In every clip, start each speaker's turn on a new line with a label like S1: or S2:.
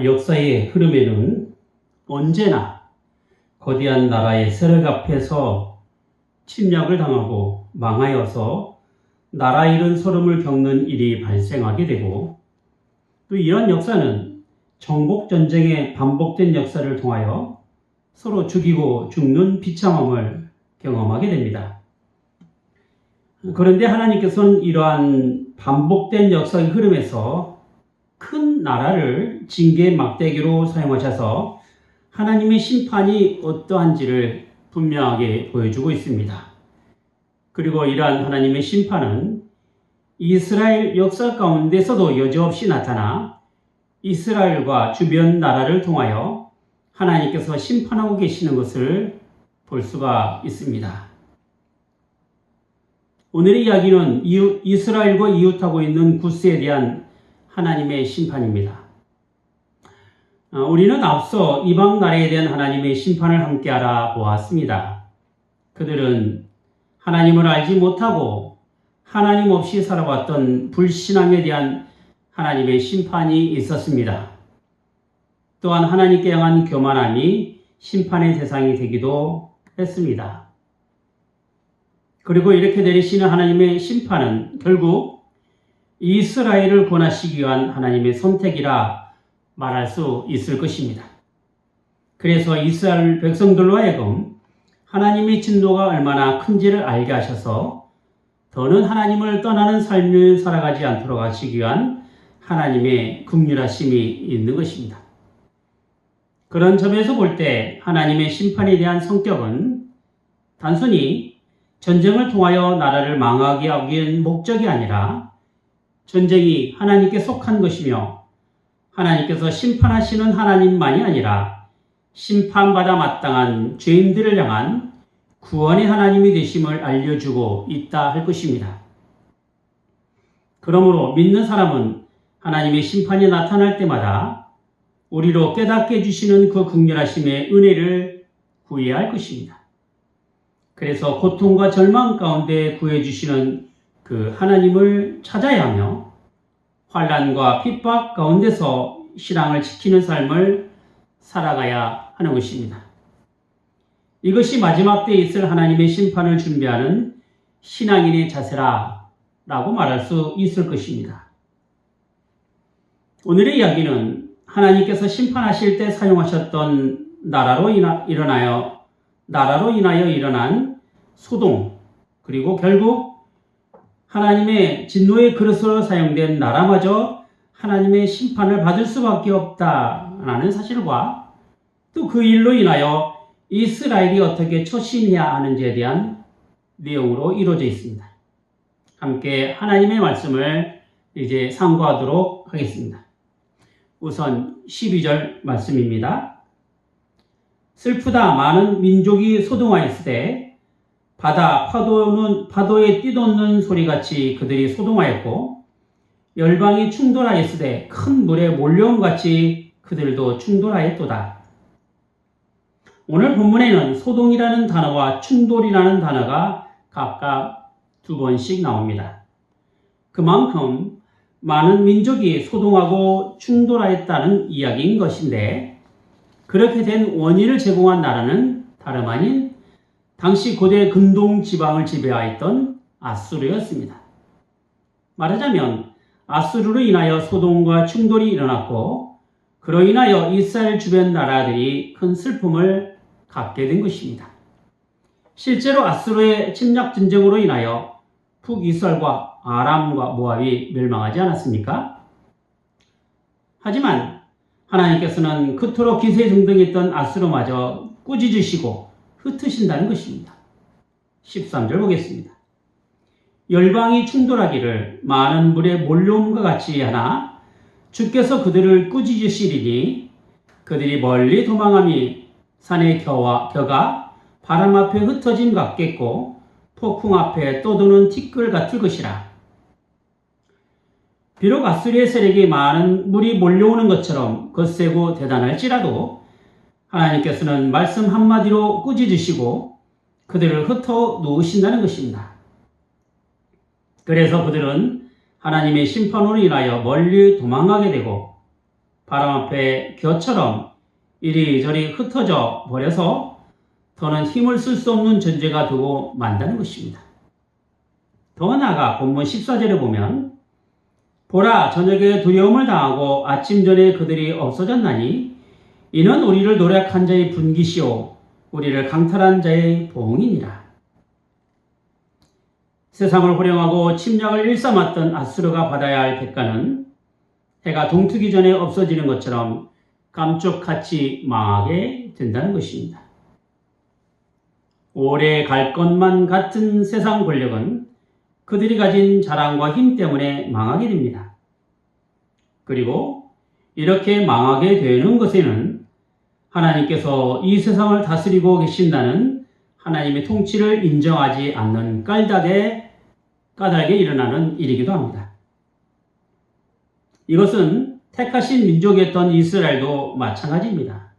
S1: 역사의 흐름에는 언제나 거대한 나라의 세력 앞에서 침략을 당하고 망하여서 나라 잃은 소름을 겪는 일이 발생하게 되고, 또 이런 역사는 정복전쟁의 반복된 역사를 통하여 서로 죽이고 죽는 비참함을 경험하게 됩니다. 그런데 하나님께서는 이러한 반복된 역사의 흐름에서 큰 나라를 징계의 막대기로 사용하셔서 하나님의 심판이 어떠한지를 분명하게 보여주고 있습니다. 그리고 이러한 하나님의 심판은 이스라엘 역사 가운데서도 여지없이 나타나 이스라엘과 주변 나라를 통하여 하나님께서 심판하고 계시는 것을 볼 수가 있습니다. 오늘의 이야기는 이스라엘과 이웃하고 있는 구스에 대한 하나님의 심판입니다. 우리는 앞서 이방 나라에 대한 하나님의 심판을 함께 알아보았습니다. 그들은 하나님을 알지 못하고 하나님 없이 살아왔던 불신앙에 대한 하나님의 심판이 있었습니다. 또한 하나님께 향한 교만함이 심판의 대상이 되기도 했습니다. 그리고 이렇게 내리시는 하나님의 심판은 결국 이스라엘을 구원하시기 위한 하나님의 선택이라 말할 수 있을 것입니다. 그래서 이스라엘 백성들로 하여금 하나님의 진노가 얼마나 큰지를 알게 하셔서 더는 하나님을 떠나는 삶을 살아가지 않도록 하시기 위한 하나님의 긍휼하심이 있는 것입니다. 그런 점에서 볼 때 하나님의 심판에 대한 성격은 단순히 전쟁을 통하여 나라를 망하게 하기 위한 목적이 아니라 전쟁이 하나님께 속한 것이며 하나님께서 심판하시는 하나님만이 아니라 심판받아 마땅한 죄인들을 향한 구원의 하나님이 되심을 알려주고 있다 할 것입니다. 그러므로 믿는 사람은 하나님의 심판이 나타날 때마다 우리로 깨닫게 해주시는 그 긍휼하심의 은혜를 구해야 할 것입니다. 그래서 고통과 절망 가운데 구해주시는 그 하나님을 찾아야 하며 환난과 핍박 가운데서 신앙을 지키는 삶을 살아가야 하는 것입니다. 이것이 마지막 때에 있을 하나님의 심판을 준비하는 신앙인의 자세라고 말할 수 있을 것입니다. 오늘의 이야기는 하나님께서 심판하실 때 사용하셨던 나라로 인하여 일어난 소동, 그리고 결국 하나님의 진노의 그릇으로 사용된 나라마저 하나님의 심판을 받을 수밖에 없다라는 사실과 또 그 일로 인하여 이스라엘이 어떻게 처신해야 하는지에 대한 내용으로 이루어져 있습니다. 함께 하나님의 말씀을 이제 상고하도록 하겠습니다. 우선 12절 말씀입니다. 슬프다 많은 민족이 소동하였으되 파도에 뛰돋는 소리같이 그들이 소동하였고 열방이 충돌하였으되 큰 물에 몰려옴같이 그들도 충돌하였도다. 오늘 본문에는 소동이라는 단어와 충돌이라는 단어가 각각 2번씩 나옵니다. 그만큼 많은 민족이 소동하고 충돌하였다는 이야기인 것인데, 그렇게 된 원인을 제공한 나라는 다름 아닌 당시 고대 근동 지방을 지배하였던 아수르였습니다. 말하자면 아수르로 인하여 소동과 충돌이 일어났고, 그로 인하여 이스라엘 주변 나라들이 큰 슬픔을 갖게 된 것입니다. 실제로 아수르의 침략 전쟁으로 인하여 북이스라엘과 아람과 모압이 멸망하지 않았습니까? 하지만 하나님께서는 그토록 기세등등했던 아수르마저 꾸짖으시고 흩으신다는 것입니다. 13절 보겠습니다. 열방이 충돌하기를 많은 물에 몰려옴과 같이 하나 주께서 그들을 꾸짖으시리니 그들이 멀리 도망함이 산의 겨가 바람 앞에 흩어짐 같겠고 폭풍 앞에 떠도는 티끌 같을 것이라. 비록 아수리의 세력이 많은 물이 몰려오는 것처럼 거세고 대단할지라도 하나님께서는 말씀 한마디로 꾸짖으시고 그들을 흩어 놓으신다는 것입니다. 그래서 그들은 하나님의 심판으로 인하여 멀리 도망가게 되고 바람 앞에 겨처럼 이리저리 흩어져 버려서 더는 힘을 쓸 수 없는 존재가 되고 만다는 것입니다. 더 나아가 본문 14절에 보면 보라 저녁에 두려움을 당하고 아침 전에 그들이 없어졌나니 이는 우리를 노력한 자의 분깃이요 우리를 강탈한 자의 보응이니라. 세상을 호령하고 침략을 일삼았던 아수르가 받아야 할 대가는 해가 동트기 전에 없어지는 것처럼 감쪽같이 망하게 된다는 것입니다. 오래 갈 것만 같은 세상 권력은 그들이 가진 자랑과 힘 때문에 망하게 됩니다. 그리고 이렇게 망하게 되는 것에는 하나님께서 이 세상을 다스리고 계신다는 하나님의 통치를 인정하지 않는 까닭에 일어나는 일이기도 합니다. 이것은 택하신 민족이었던 이스라엘도 마찬가지입니다.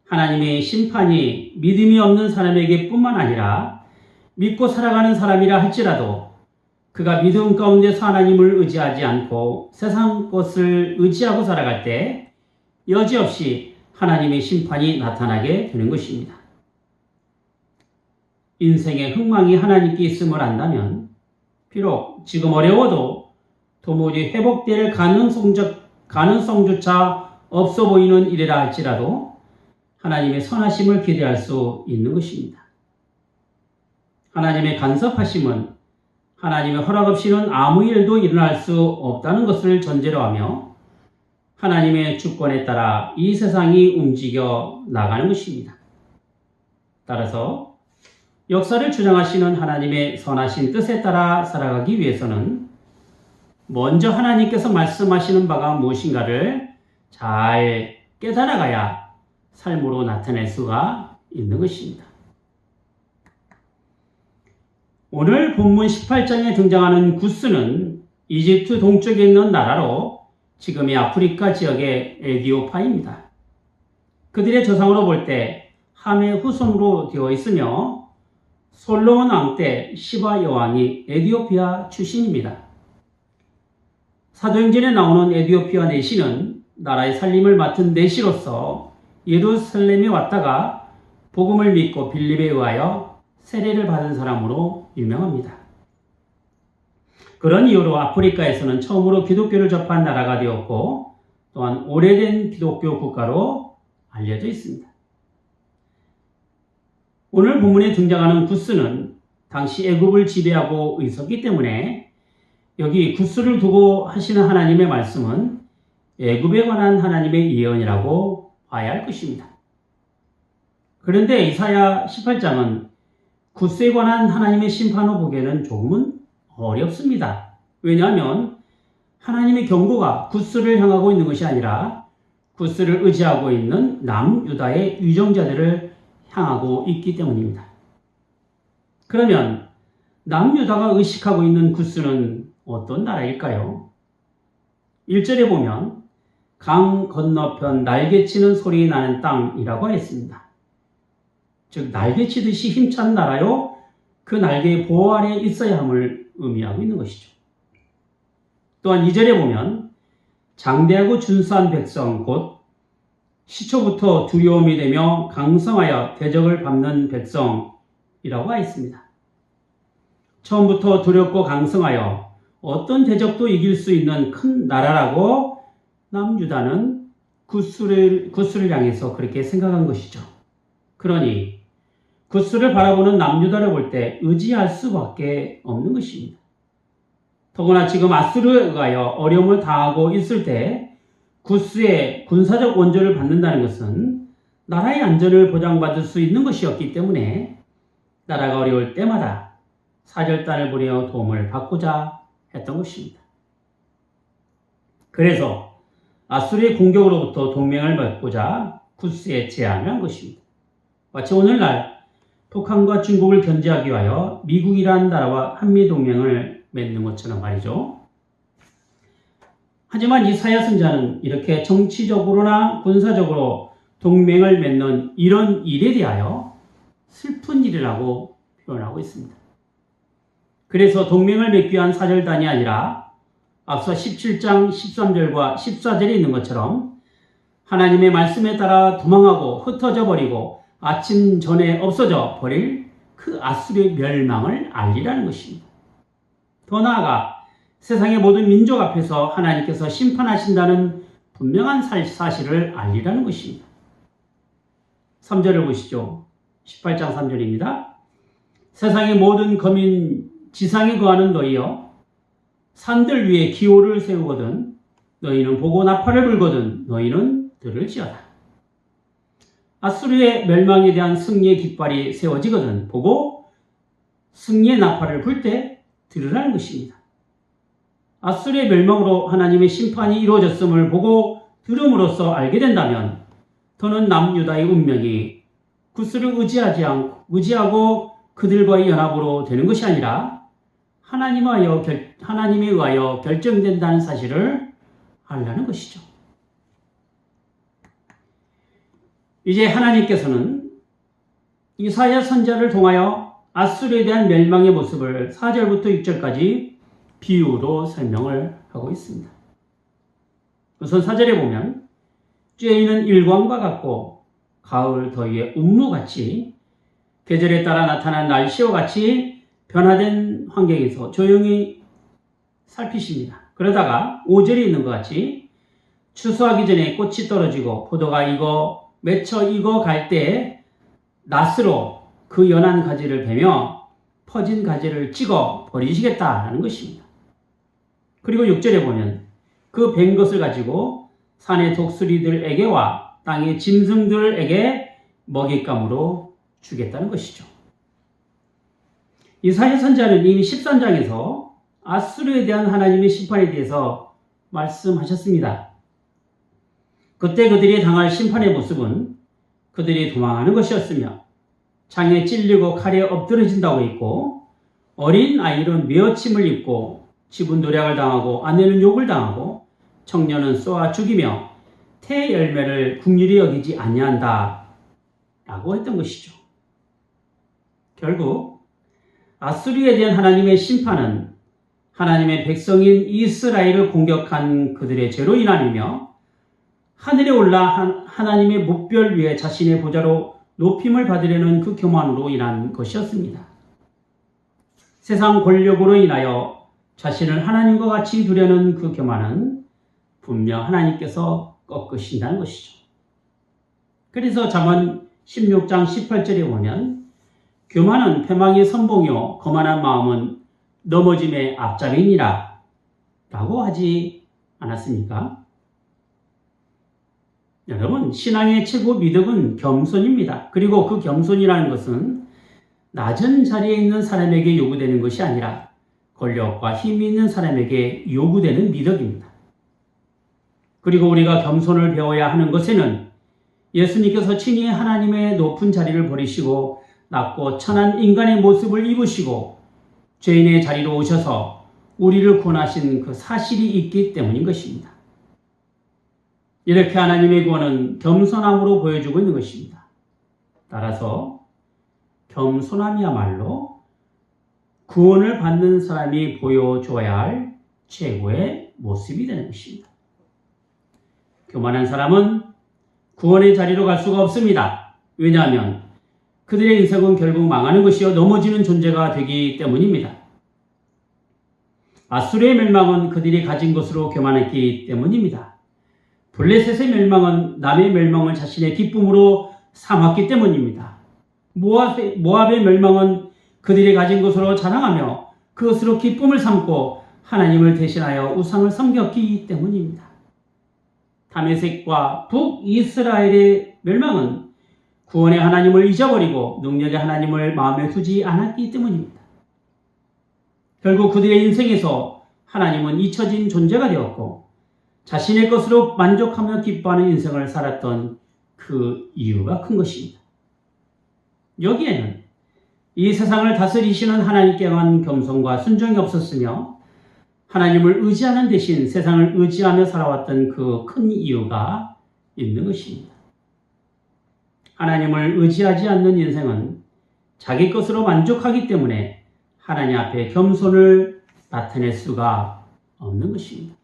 S1: 하나님의 심판이 믿음이 없는 사람에게 뿐만 아니라 믿고 살아가는 사람이라 할지라도 그가 믿음 가운데서 하나님을 의지하지 않고 세상 것을 의지하고 살아갈 때 여지없이 하나님의 심판이 나타나게 되는 것입니다. 인생의 흥망이 하나님께 있음을 안다면 비록 지금 어려워도 도무지 회복될 가능성조차 없어 보이는 일이라 할지라도 하나님의 선하심을 기대할 수 있는 것입니다. 하나님의 간섭하심은 하나님의 허락 없이는 아무 일도 일어날 수 없다는 것을 전제로 하며 하나님의 주권에 따라 이 세상이 움직여 나가는 것입니다. 따라서 역사를 주장하시는 하나님의 선하신 뜻에 따라 살아가기 위해서는 먼저 하나님께서 말씀하시는 바가 무엇인가를 잘 깨달아가야 삶으로 나타낼 수가 있는 것입니다. 오늘 본문 18장에 등장하는 구스는 이집트 동쪽에 있는 나라로 지금의 아프리카 지역의 에디오파입니다. 그들의 조상으로 볼 때 함의 후손으로 되어 있으며 솔로몬 왕 때 시바 여왕이 에디오피아 출신입니다. 사도행전에 나오는 에디오피아 내시는 나라의 살림을 맡은 내시로서 예루살렘에 왔다가 복음을 믿고 빌립에 의하여 세례를 받은 사람으로 유명합니다. 그런 이유로 아프리카에서는 처음으로 기독교를 접한 나라가 되었고 또한 오래된 기독교 국가로 알려져 있습니다. 오늘 본문에 등장하는 구스는 당시 애굽을 지배하고 있었기 때문에 여기 구스를 두고 하시는 하나님의 말씀은 애굽에 관한 하나님의 예언이라고 봐야 할 것입니다. 그런데 이사야 18장은 구스에 관한 하나님의 심판을 보기에는 조금은 어렵습니다. 왜냐하면 하나님의 경고가 구스를 향하고 있는 것이 아니라 구스를 의지하고 있는 남유다의 유정자들을 향하고 있기 때문입니다. 그러면 남유다가 의식하고 있는 구스는 어떤 나라일까요? 1절에 보면 강 건너편 날개치는 소리 나는 땅이라고 했습니다. 즉 날개치듯이 힘찬 나라요 그 날개의 보호 아래에 있어야 함을 의미하고 있는 것이죠. 또한 2절에 보면 장대하고 준수한 백성 곧 시초부터 두려움이 되며 강성하여 대적을 밟는 백성이라고 하였습니다. 처음부터 두렵고 강성하여 어떤 대적도 이길 수 있는 큰 나라라고 남유다는 구스를 향해서 그렇게 생각한 것이죠. 그러니 구스를 바라보는 남유다를 볼 때 의지할 수밖에 없는 것입니다. 더구나 지금 아수르에 의하여 어려움을 당하고 있을 때 구스의 군사적 원조를 받는다는 것은 나라의 안전을 보장받을 수 있는 것이었기 때문에 나라가 어려울 때마다 사절단을 보내어 도움을 받고자 했던 것입니다. 그래서 아수르의 공격으로부터 동맹을 맺고자 구스에 제안을 한 것입니다. 마치 오늘날 북한과 중국을 견제하기 위하여 미국이라는 나라와 한미동맹을 맺는 것처럼 말이죠. 하지만 이사야 선지자는 이렇게 정치적으로나 군사적으로 동맹을 맺는 이런 일에 대하여 슬픈 일이라고 표현하고 있습니다. 그래서 동맹을 맺기 위한 사절단이 아니라 앞서 17장 13절과 14절에 있는 것처럼 하나님의 말씀에 따라 도망하고 흩어져 버리고 아침 전에 없어져 버릴 그 아수르의 멸망을 알리라는 것입니다. 더 나아가 세상의 모든 민족 앞에서 하나님께서 심판하신다는 분명한 사실을 알리라는 것입니다. 3절을 보시죠. 18장 3절입니다. 세상의 모든 거민 지상에 거하는 너희여, 산들 위에 기호를 세우거든 너희는 보고 나팔을 불거든 너희는 들을지어다. 아수르의 멸망에 대한 승리의 깃발이 세워지거든 보고 승리의 나팔을 불 때 들으라는 것입니다. 아수르의 멸망으로 하나님의 심판이 이루어졌음을 보고 들음으로써 알게 된다면 더는 남유다의 운명이 구스를 의지하고 그들과의 연합으로 되는 것이 아니라 하나님에 의하여 결정된다는 사실을 알라는 것이죠. 이제 하나님께서는 이사야 선지자를 통하여 아수르에 대한 멸망의 모습을 4절부터 6절까지 비유로 설명을 하고 있습니다. 우선 4절에 보면 쬐이는 일광과 같고 가을 더위의 운무같이 계절에 따라 나타난 날씨와 같이 변화된 환경에서 조용히 살피십니다. 그러다가 5절에 있는 것 같이 추수하기 전에 꽃이 떨어지고 포도가 맺혀 익어 때 낫으로 그 연한 가지를 베며 퍼진 가지를 찍어 버리시겠다라는 것입니다. 그리고 6절에 보면 그 벤 것을 가지고 산의 독수리들에게와 땅의 짐승들에게 먹잇감으로 주겠다는 것이죠. 이사야 선지자는 이미 13장에서 아수르에 대한 하나님의 심판에 대해서 말씀하셨습니다. 그때 그들이 당할 심판의 모습은 그들이 도망하는 것이었으며 창에 찔리고 칼에 엎드러진다고 했고 어린 아이는 메어침을 입고 집은 노략을 당하고 아내는 욕을 당하고 청년은 쏘아 죽이며 태 열매를 긍휼히 여기지 아니한다 라고 했던 것이죠. 결국 아수르에 대한 하나님의 심판은 하나님의 백성인 이스라엘을 공격한 그들의 죄로 인함이며 하늘에 올라 하나님의 묵별 위에 자신의 보좌로 높임을 받으려는 그 교만으로 인한 것이었습니다. 세상 권력으로 인하여 자신을 하나님과 같이 두려는 그 교만은 분명 하나님께서 꺾으신다는 것이죠. 그래서 잠언 16장 18절에 보면 교만은 패망의 선봉이요 거만한 마음은 넘어짐의 앞잡이니라 라고 하지 않았습니까? 여러분, 신앙의 최고 미덕은 겸손입니다. 그리고 그 겸손이라는 것은 낮은 자리에 있는 사람에게 요구되는 것이 아니라 권력과 힘이 있는 사람에게 요구되는 미덕입니다. 그리고 우리가 겸손을 배워야 하는 것에는 예수님께서 친히 하나님의 높은 자리를 버리시고 낮고 천한 인간의 모습을 입으시고 죄인의 자리로 오셔서 우리를 구원하신 그 사실이 있기 때문인 것입니다. 이렇게 하나님의 구원은 겸손함으로 보여주고 있는 것입니다. 따라서 겸손함이야말로 구원을 받는 사람이 보여줘야 할 최고의 모습이 되는 것입니다. 교만한 사람은 구원의 자리로 갈 수가 없습니다. 왜냐하면 그들의 인생은 결국 망하는 것이요 넘어지는 존재가 되기 때문입니다. 아수르의 멸망은 그들이 가진 것으로 교만했기 때문입니다. 블레셋의 멸망은 남의 멸망을 자신의 기쁨으로 삼았기 때문입니다. 모압의 멸망은 그들이 가진 것으로 자랑하며 그것으로 기쁨을 삼고 하나님을 대신하여 우상을 섬겼기 때문입니다. 다메섹과 북이스라엘의 멸망은 구원의 하나님을 잊어버리고 능력의 하나님을 마음에 두지 않았기 때문입니다. 결국 그들의 인생에서 하나님은 잊혀진 존재가 되었고 자신의 것으로 만족하며 기뻐하는 인생을 살았던 그 이유가 큰 것입니다. 여기에는 이 세상을 다스리시는 하나님께만 겸손과 순종이 없었으며 하나님을 의지하는 대신 세상을 의지하며 살아왔던 그 큰 이유가 있는 것입니다. 하나님을 의지하지 않는 인생은 자기 것으로 만족하기 때문에 하나님 앞에 겸손을 나타낼 수가 없는 것입니다.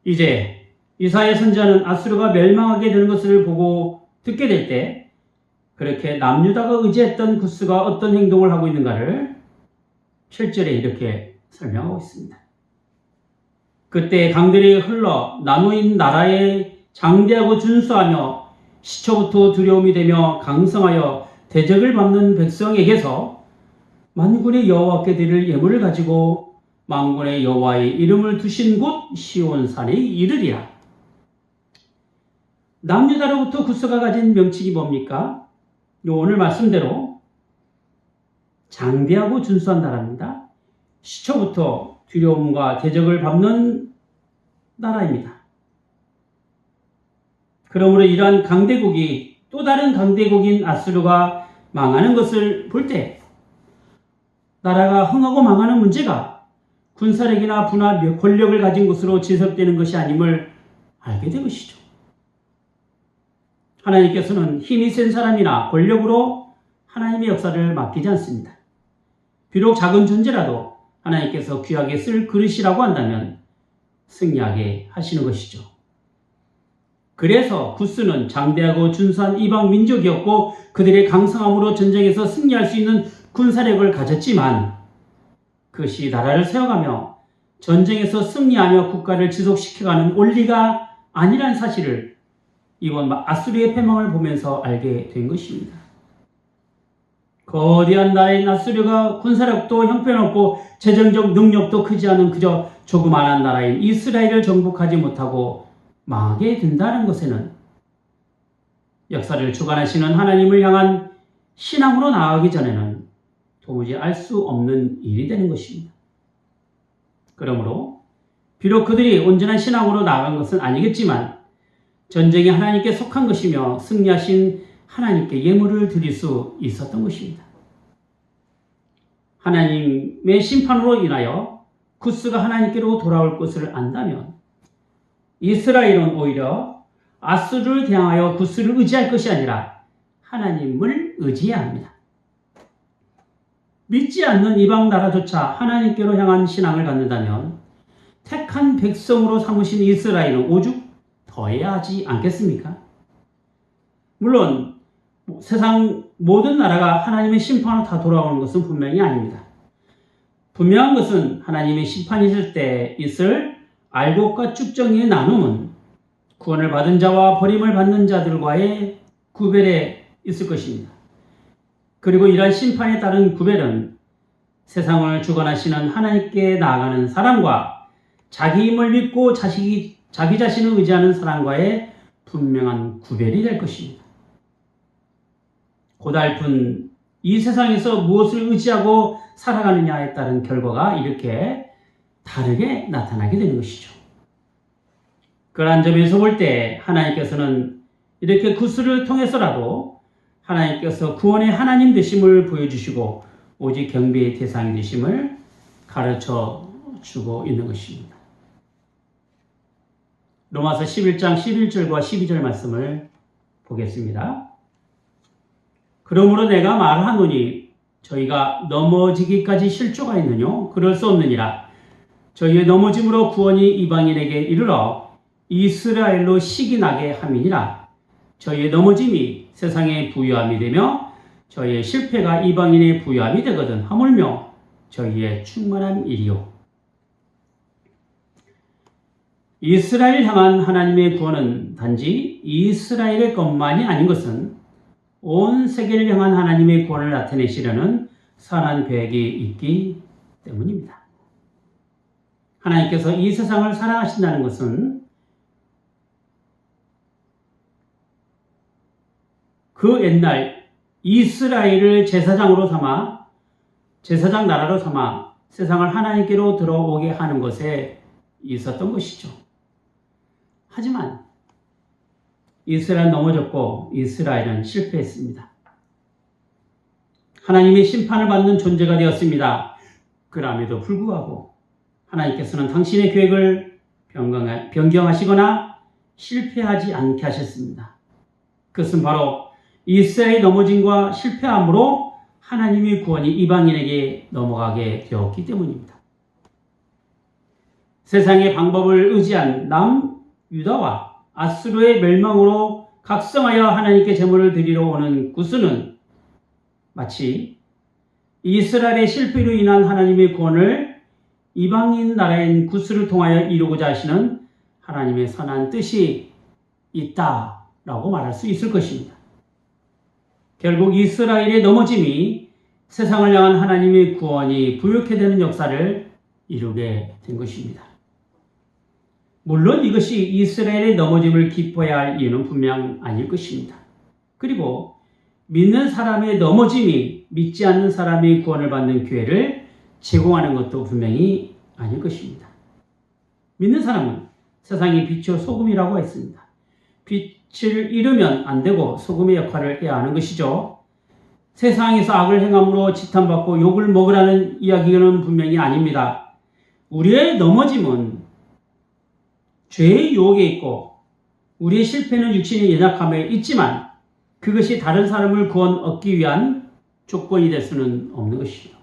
S1: 이제 이사야 선지자는 아수르가 멸망하게 되는 것을 보고 듣게 될 때 그렇게 남유다가 의지했던 구스가 어떤 행동을 하고 있는가를 7절에 이렇게 설명하고 있습니다. 그때 강들이 흘러 나누인 나라에 장대하고 준수하며 시초부터 두려움이 되며 강성하여 대적을 밟는 백성에게서 만군의 여호와께 드릴 예물을 가지고 만군의 여호와의 이름을 두신 곳 시온산에 이르리라. 남유다로부터 구스가 가진 명칭이 뭡니까? 오늘 말씀대로 장대하고 준수한 나라입니다. 시초부터 두려움과 대적을 밟는 나라입니다. 그러므로 이러한 강대국이 또 다른 강대국인 아수르가 망하는 것을 볼 때 나라가 흥하고 망하는 문제가 군사력이나 부나 권력을 가진 것으로 지속되는 것이 아님을 알게 된 것이죠. 하나님께서는 힘이 센 사람이나 권력으로 하나님의 역사를 맡기지 않습니다. 비록 작은 존재라도 하나님께서 귀하게 쓸 그릇이라고 한다면 승리하게 하시는 것이죠. 그래서 구스는 장대하고 준수한 이방 민족이었고 그들의 강성함으로 전쟁에서 승리할 수 있는 군사력을 가졌지만 그것이 나라를 세워가며 전쟁에서 승리하며 국가를 지속시켜가는 원리가 아니란 사실을 이번 아수르의 패망을 보면서 알게 된 것입니다. 거대한 나라인 아수르가 군사력도 형편없고 재정적 능력도 크지 않은 그저 조그마한 나라인 이스라엘을 정복하지 못하고 망하게 된다는 것에는 역사를 주관하시는 하나님을 향한 신앙으로 나아가기 전에는 도무지 알 수 없는 일이 되는 것입니다. 그러므로 비록 그들이 온전한 신앙으로 나아간 것은 아니겠지만 전쟁이 하나님께 속한 것이며 승리하신 하나님께 예물을 드릴 수 있었던 것입니다. 하나님의 심판으로 인하여 구스가 하나님께로 돌아올 것을 안다면 이스라엘은 오히려 아수르를 대항하여 구스를 의지할 것이 아니라 하나님을 의지해야 합니다. 믿지 않는 이방 나라조차 하나님께로 향한 신앙을 갖는다면 택한 백성으로 삼으신 이스라엘은 오죽 더해야 하지 않겠습니까? 물론 세상 모든 나라가 하나님의 심판으로 다 돌아오는 것은 분명히 아닙니다. 분명한 것은 하나님의 심판이 있을 때 있을 알곡과 쭉정이의 나눔은 구원을 받은 자와 버림을 받는 자들과의 구별에 있을 것입니다. 그리고 이러한 심판에 따른 구별은 세상을 주관하시는 하나님께 나아가는 사람과 자기 힘을 믿고 자기 자신을 의지하는 사람과의 분명한 구별이 될 것입니다. 고달픈 이 세상에서 무엇을 의지하고 살아가느냐에 따른 결과가 이렇게 다르게 나타나게 되는 것이죠. 그러한 점에서 볼 때 하나님께서는 이렇게 구스를 통해서라도 하나님께서 구원의 하나님 되심을 보여주시고 오직 경배의 대상이 되심을 가르쳐 주고 있는 것입니다. 로마서 11장 11절과 12절 말씀을 보겠습니다. 그러므로 내가 말하노니 저희가 넘어지기까지 실조가 있느뇨? 그럴 수 없느니라. 저희의 넘어짐으로 구원이 이방인에게 이르러 이스라엘로 시기나게 함이니라. 저희의 넘어짐이 세상의 부요함이 되며 저희의 실패가 이방인의 부요함이 되거든 하물며 저희의 충만한 일이요. 이스라엘 향한 하나님의 구원은 단지 이스라엘의 것만이 아닌 것은 온 세계를 향한 하나님의 구원을 나타내시려는 선한 계획이 있기 때문입니다. 하나님께서 이 세상을 사랑하신다는 것은 그 옛날 이스라엘을 제사장으로 삼아 제사장 나라로 삼아 세상을 하나님께로 들어오게 하는 것에 있었던 것이죠. 하지만 이스라엘은 넘어졌고 이스라엘은 실패했습니다. 하나님의 심판을 받는 존재가 되었습니다. 그럼에도 불구하고 하나님께서는 당신의 계획을 변경하시거나 실패하지 않게 하셨습니다. 그것은 바로 이스라엘의 넘어짐과 실패함으로 하나님의 구원이 이방인에게 넘어가게 되었기 때문입니다. 세상의 방법을 의지한 남유다와 아수르의 멸망으로 각성하여 하나님께 제물을 드리러 오는 구스는 마치 이스라엘의 실패로 인한 하나님의 구원을 이방인 나라인 구스를 통하여 이루고자 하시는 하나님의 선한 뜻이 있다라고 말할 수 있을 것입니다. 결국 이스라엘의 넘어짐이 세상을 향한 하나님의 구원이 부욕해 되는 역사를 이루게 된 것입니다. 물론 이것이 이스라엘의 넘어짐을 기뻐해야 할 이유는 분명 아닐 것입니다. 그리고 믿는 사람의 넘어짐이 믿지 않는 사람의 구원을 받는 기회를 제공하는 것도 분명히 아닐 것입니다. 믿는 사람은 세상의 빛이요 소금이라고 했습니다. 빛을 잃으면 안 되고 소금의 역할을 해야 하는 것이죠. 세상에서 악을 행함으로 지탄받고 욕을 먹으라는 이야기는 분명히 아닙니다. 우리의 넘어짐은 죄의 유혹에 있고 우리의 실패는 육신의 연약함에 있지만 그것이 다른 사람을 구원 얻기 위한 조건이 될 수는 없는 것이죠.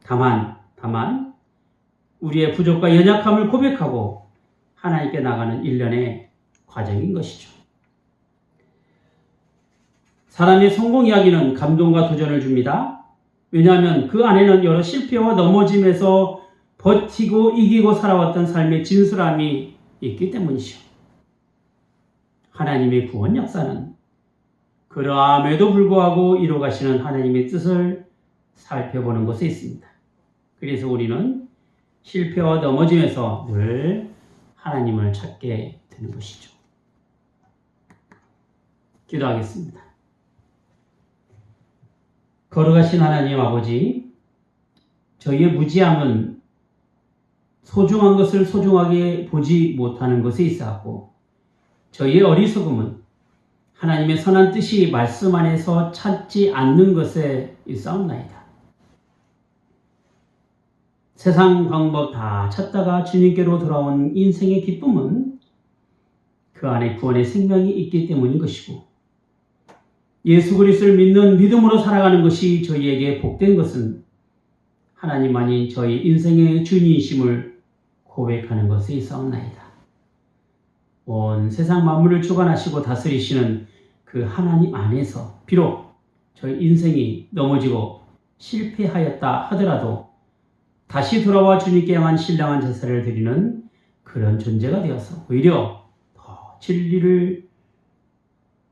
S1: 다만 우리의 부족과 연약함을 고백하고 하나님께 나가는 일련의 과정인 것이죠. 사람의 성공 이야기는 감동과 도전을 줍니다. 왜냐하면 그 안에는 여러 실패와 넘어짐에서 버티고 이기고 살아왔던 삶의 진솔함이 있기 때문이죠. 하나님의 구원 역사는 그러함에도 불구하고 이루어가시는 하나님의 뜻을 살펴보는 것에 있습니다. 그래서 우리는 실패와 넘어짐에서 늘 하나님을 찾게 되는 것이죠. 기도하겠습니다. 걸어가신 하나님 아버지, 저희의 무지함은 소중한 것을 소중하게 보지 못하는 것에 있어왔고 저희의 어리석음은 하나님의 선한 뜻이 말씀 안에서 찾지 않는 것에 있사옵나이다. 세상 방법 다 찾다가 주님께로 돌아온 인생의 기쁨은 그 안에 구원의 생명이 있기 때문인 것이고 예수 그리스도를 믿는 믿음으로 살아가는 것이 저희에게 복된 것은 하나님만이 저희 인생의 주님이심을 고백하는 것에 있사옵나이다. 온 세상 만물을 주관하시고 다스리시는 그 하나님 안에서 비록 저희 인생이 넘어지고 실패하였다 하더라도 다시 돌아와 주님께 향한 신령한 제사를 드리는 그런 존재가 되어서 오히려 더 진리를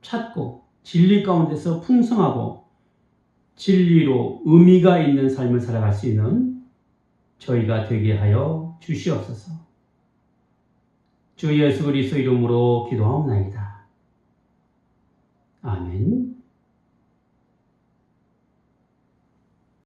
S1: 찾고 진리 가운데서 풍성하고 진리로 의미가 있는 삶을 살아갈 수 있는 저희가 되게 하여 주시옵소서. 주 예수 그리스도 이름으로 기도하옵나이다. 아멘.